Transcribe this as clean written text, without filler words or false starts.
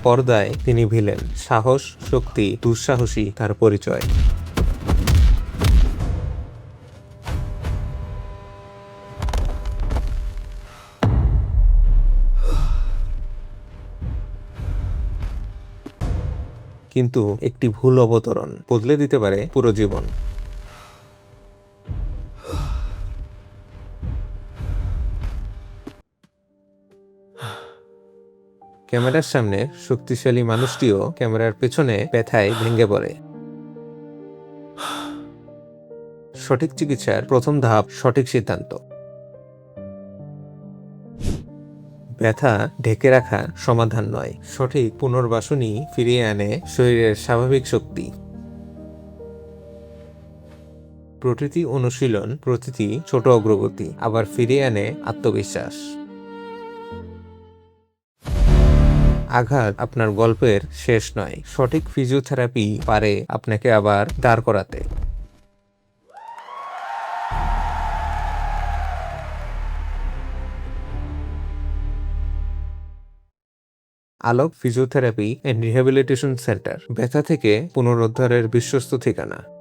পর্দায় তিনি ভিলেন, সাহস, শক্তি, দুঃসাহসী তার পরিচয়। কিন্তু একটি ভুল অবতরণ বদলে দিতে পারে পুরো জীবন। ক্যামেরার সামনে শক্তিশালী মানুষটিও ক্যামেরার পেছনে ব্যথায় ভেঙে পড়ে। সঠিক চিকিৎসার প্রথম ধাপ সঠিক সিদ্ধান্ত। ব্যথা ঢেকে রাখা সমাধান নয়, সঠিক পুনর্বাসনই ফিরিয়ে আনে শরীরের স্বাভাবিক শক্তি। প্রতিটি অনুশীলন, প্রতিটি ছোট অগ্রগতি আবার ফিরিয়ে আনে আত্মবিশ্বাস। আঘাত আপনার গল্পের শেষ নয়, সঠিক ফিজিওথেরাপি পারে আপনাকে আবার দাঁড় করাতে। আলোক ফিজিওথেরাপি অ্যান্ড রিহ্যাবিলিটেশন সেন্টার, ব্যথা থেকে পুনরুদ্ধারের বিশ্বস্ত ঠিকানা।